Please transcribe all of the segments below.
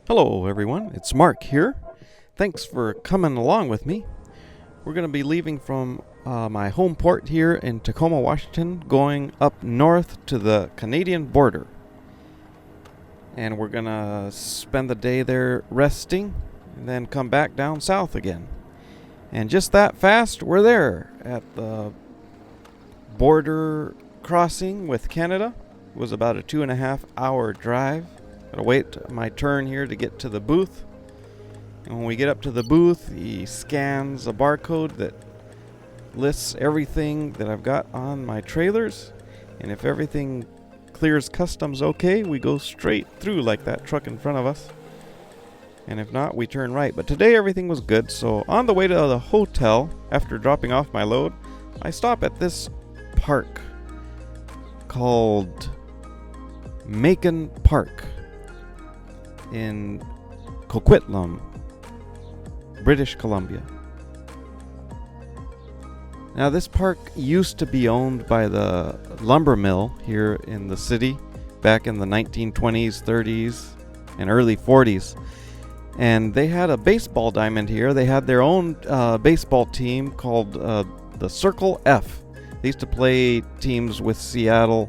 Hello everyone, it's Mark here. Thanks for coming along with me. We're going to be leaving from my home port here in Tacoma, Washington, going up north to the Canadian border. And we're going to spend the day there resting and then come back down south again. And just that fast, we're there at the border crossing with Canada. It was about a 2.5 hour drive. Gotta wait my turn here to get to the booth. And when we get up to the booth, he scans a barcode that lists everything that I've got on my trailers. And if everything clears customs okay, we go straight through like that truck in front of us. And if not, we turn right. But today everything was good. So on the way to the hotel, after dropping off my load, I stop at this park called Mackin Park in Coquitlam, British Columbia. Now this park used to be owned by the lumber mill here in the city back in the 1920s, 30s, and early 40s. And they had a baseball diamond here. They had their own baseball team called the Circle F. They used to play teams with Seattle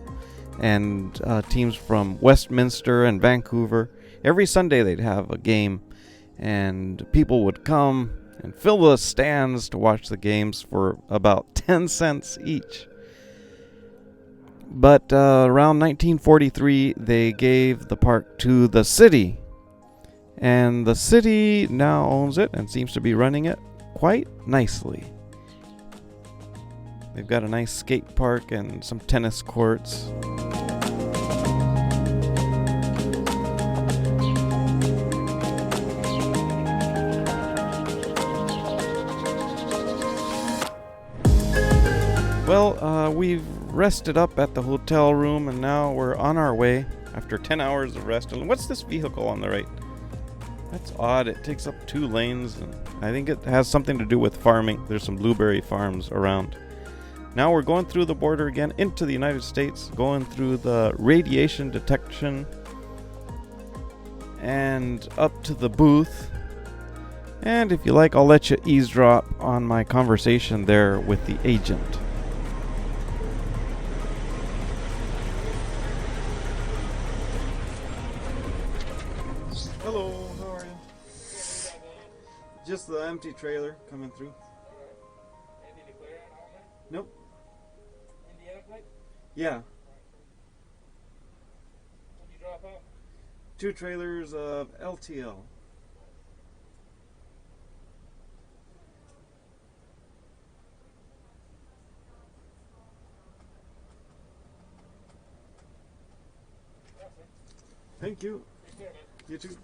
and teams from Westminster and Vancouver. Every Sunday they'd have a game, and people would come and fill the stands to watch the games for about 10 cents each. But around 1943, they gave the park to the city, and the city now owns it and seems to be running it quite nicely. They've got a nice skate park and some tennis courts. Well, we've rested up at the hotel room, and now we're on our way after 10 hours of rest. And what's this vehicle on the right? That's odd. It takes up 2 lanes, and I think it has something to do with farming. There's some blueberry farms around. Now we're going through the border again into the United States, going through the radiation detection and up to the booth. And if you like, I'll let you eavesdrop on my conversation there with the agent. Hello, how are you? Just the empty trailer coming through. Nope. Indiana plate? Yeah. What did you drop off? 2 trailers of LTL. Thank you. You too.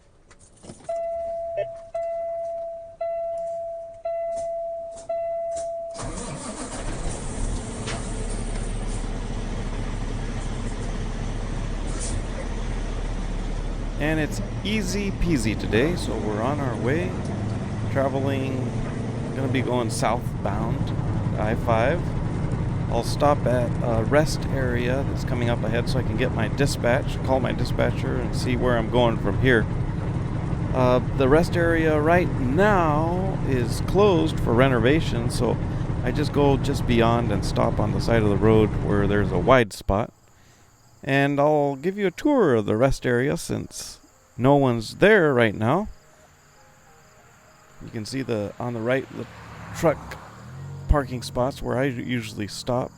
And it's easy peasy today, so we're on our way, traveling, gonna be going southbound, I-5. I'll stop at a rest area that's coming up ahead so I can get my dispatch, call my dispatcher and see where I'm going from here. The rest area right now is closed for renovation, so I just go just beyond and stop on the side of the road where there's a wide spot. And I'll give you a tour of the rest area since no one's there right now. You can see on the right the truck parking spots where I usually stop.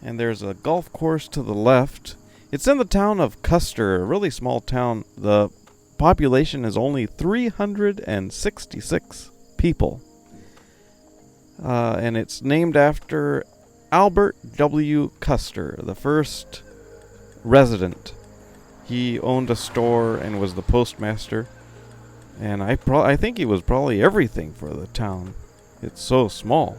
And there's a golf course to the left. It's in the town of Custer, a really small town. The population is only 366 people. And it's named after Albert W. Custer, the first resident. He owned a store and was the postmaster. And I think he was probably everything for the town. It's so small.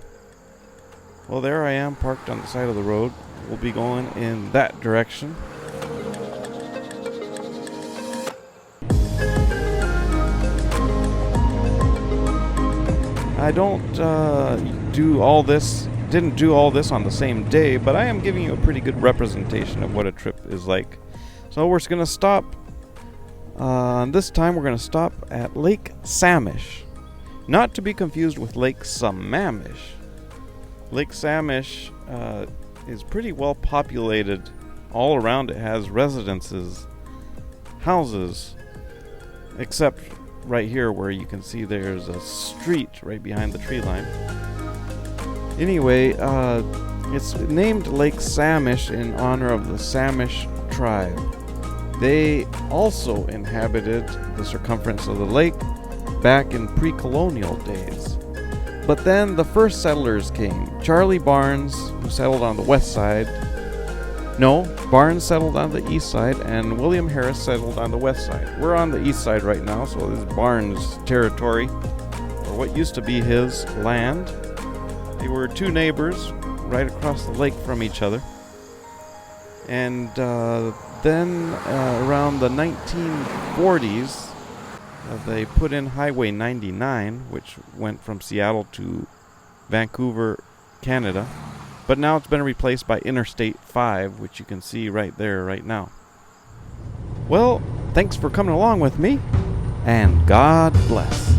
Well, there I am parked on the side of the road. We'll be going in that direction. I didn't do all this on the same day, but I am giving you a pretty good representation of what a trip is like. So we're just going to stop This time we're going to stop at Lake Samish. Not to be confused with Lake Sammamish. Lake Samish is pretty well populated. All around it has residences, houses, except right here where you can see there's a street right behind the tree line. Anyway, it's named Lake Samish in honor of the Samish tribe. They also inhabited the circumference of the lake back in pre-colonial days. But then the first settlers came. Charlie Barnes, who settled on the west side. No, Barnes settled on the east side, and William Harris settled on the west side. We're on the east side right now, so this is Barnes' territory, or what used to be his land. They were two neighbors right across the lake from each other. And then around the 1940s, they put in Highway 99, which went from Seattle to Vancouver, Canada. But now it's been replaced by Interstate 5, which you can see right there right now. Well, thanks for coming along with me, and God bless.